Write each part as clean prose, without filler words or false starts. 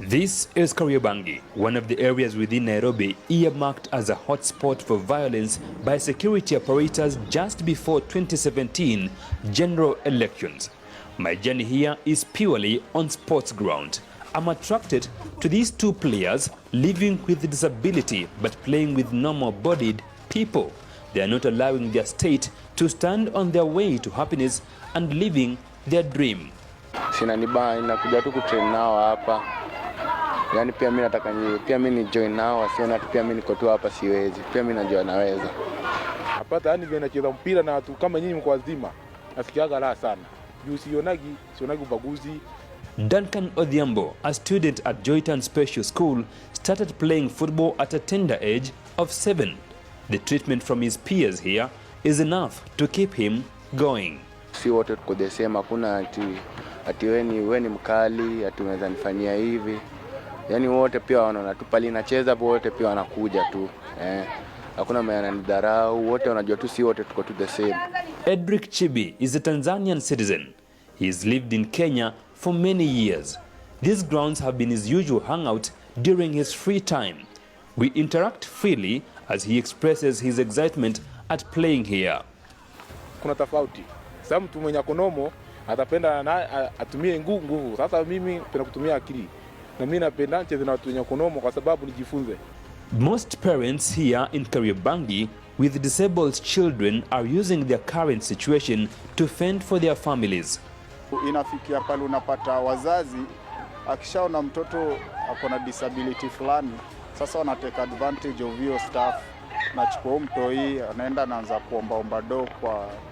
This is Kariobangi, one of the areas within Nairobi earmarked as a hotspot for violence by security apparatus just before 2017 general elections. My journey here is purely on sports ground. I'm attracted to these two players living with disability but playing with normal-bodied people. They are not allowing their state to stand on their way to happiness and living their dream. Sina niba inakuja tu kutrain nao hapa. Yaani pia mimi nataka pia mimi ni join nao, wasiona pia mimi niko tu hapa siwezi. Pia mimi najua naweza. Hapata yani vile nacheza mpira na watu kama nyinyi mko wazima. Nasikiaga raha sana. Juu sionagi ubaguzi. Duncan Odhiambo, a student at Joyton Special School, started playing football at a tender age of 7. The treatment from his peers here is enough to keep him going. Si wote tuko the same, hakuna ati wewe ni mkali, ati unaweza nifanyia hivi. Yaani wote pia wanaona tu pali nacheza wote pia wanakuja tu. Hakuna mwenye ananidharau, wote wanajua tu si wote tuko the same. Edric Chibi is a Tanzanian citizen. He has lived in Kenya for many years. These grounds have been his usual hangout during his free time. We interact freely as he expresses his excitement at playing here. Kuna tofauti. Sasa mtu mwenye akonomo atapenda na atumie nguvu. Sasa mimi napenda kutumia akili. Na mimi napenda nicheze na watu wenye akonomo kwa sababu nijifunze. Most parents here in Kariobangi with disabled children are using their current situation to fend for their families. Inafikia pale unapata wazazi akishaona mtoto akona disability fulani, sasa wana take advantage of hiyo staff. Nachukua mtoi anaenda anaanza kuomba do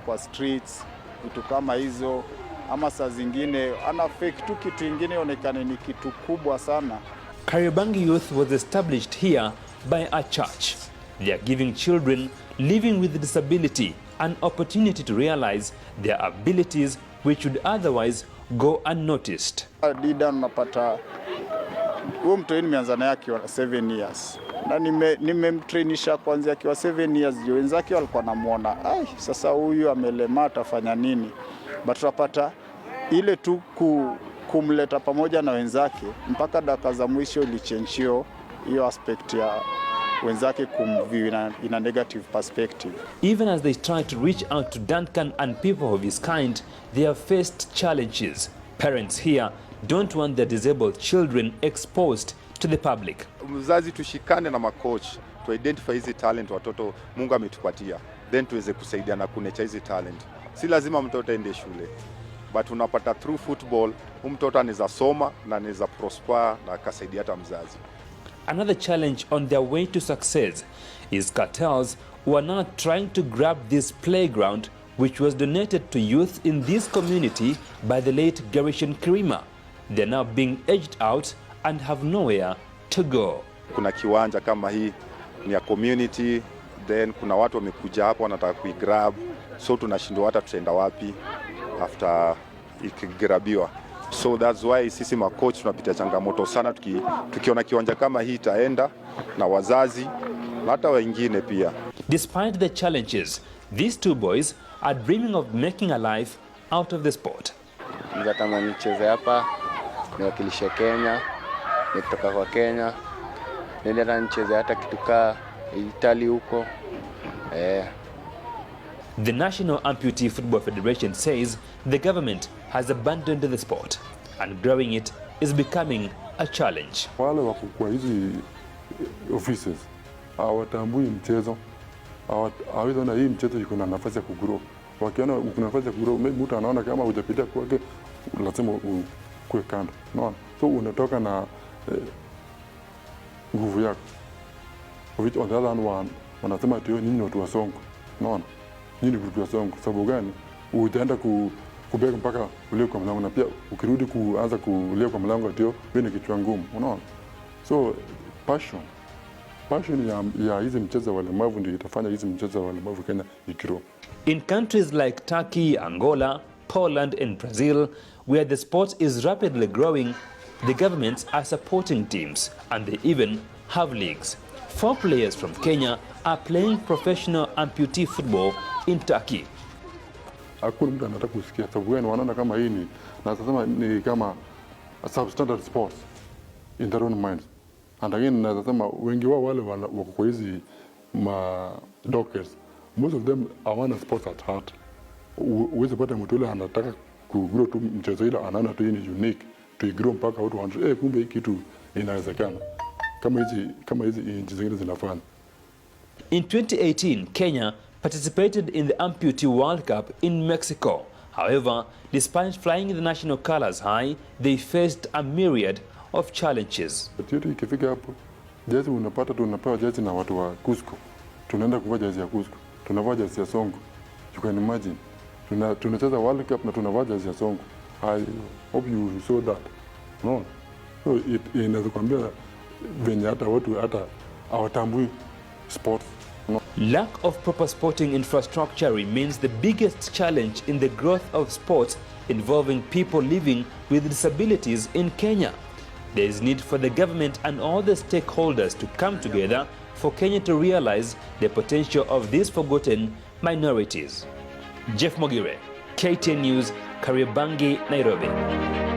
kwa streets, vitu kama hizo, ama saa zingine ana fake tu kitu kingine onekane ni kitu kubwa sana. Kariobangi Youth was established here by a church. They are giving children living with disability an opportunity to realize their abilities which would otherwise go unnoticed. Dida unapata huyo mtoi nimeanza naye akiwa 7 years. Na nimemtrainisha kuanzia akiwa 7 years. Wenzake walikuwa namuona, sasa huyu amelema atafanya nini? But tunapata ile tu kumleta pamoja na wenzake mpaka dakika za mwisho ilichenjio hiyo aspect ya wenzake kumview in a negative perspective. Even as they try to reach out to Duncan and people of his kind, they have faced challenges. Parents here don't want their disabled children exposed to the public. Mzazi tushikane na macoach to identify hizi talent watoto Mungu ametupatia, then tuweze kusaidia na kunecha hizi talent. Si lazima mtoto aende shule, but unapata through football mtoto anaweza soma na anaweza prosper na akasaidia hata mzazi. Another challenge on their way to success is cartels who are now trying to grab this playground which was donated to youth in this community by the late Garishan Kirima. They are now being edged out and have nowhere to go. Kuna kiwanja kama hii ni ya community, then kuna watu wamekuja hapo wanataka kuigrab, so tunashindwa hata tutaenda wapi after ikigrabiwa. So that's why sisi makoch tunapita changamoto sana tukiona kiwanja kama hii itaenda na wazazi na hata wengine pia. Despite the challenges, these two boys are dreaming of making a life out of the sport. Ningetamani nicheze hapa, niwakilishe Kenya, nitoka kwa Kenya. Nenda nicheze hata kituka Italy huko. The National Amputee Football Federation says the government has abandoned the sport and growing it is becoming a challenge. Wale wako kwa hizi offices hawatambui mchezo, hawezi hii mchezo iko na nafasi ya kugrow. Wakiona uko na nafasi ya kugrow, mtu anaona kama hujapitia kwake lazima ukue kando. Unaona? So unatoka na nguvu yako. Which on the other hand wanasema tu nyinyi watu wa Songo. Unaona? Nyinyi group ya Songo. Sababu gani? Utaenda kubega mpaka ulie kwa mlango na pia ukirudi kuanza kulia kwa mlango ndio wewe ni kichwa ngumu. Unaona? So passion ya hizi mchezo walemavu ndio itafanya hizi mchezo walemavu Kenya ikigrow. In countries like Turkey, Angola, Poland and Brazil, where the sport is rapidly growing, the governments are supporting teams and they even have leagues. 4 players from Kenya are playing professional amputee football in Turkey. Hakuna mtu anataka kusikia sababu wanaona kama hii ni na sasa ni kama substandard sports. in their own minds. And again, nasema wengi wao wale wako kwa hizi doctors, most of them hawana sports at heart. Uweze pata mtu yule anataka kugrow tu mchezo ile, anaona tu ni unique, to grow mpaka watu wanajua kumbe hii kitu inawezekana, kama hizi nchi zingine zinafanya. In 2018, Kenya participated in the Amputee World Cup in Mexico. However, despite flying the national colors high, they faced a myriad of challenges. Yote ikifika hapo, jezi unapata tunapewa jezi na watu wa Cusco. Tunaenda kuvaa jezi ya Cusco. Tunavaa jezi ya Songo. You can imagine. Tunacheza World Cup na tunavaa jezi ya Songo. I hope you saw that. No. So inakwambia venye hata watu hata hawatambui sport. No. Lack of proper sporting infrastructure remains the biggest challenge in the growth of sports involving people living with disabilities in Kenya. There is need for the government and all the stakeholders to come together for Kenya to realize the potential of these forgotten minorities. Jeff Mogire, KTN News, Kariobangi, Nairobi.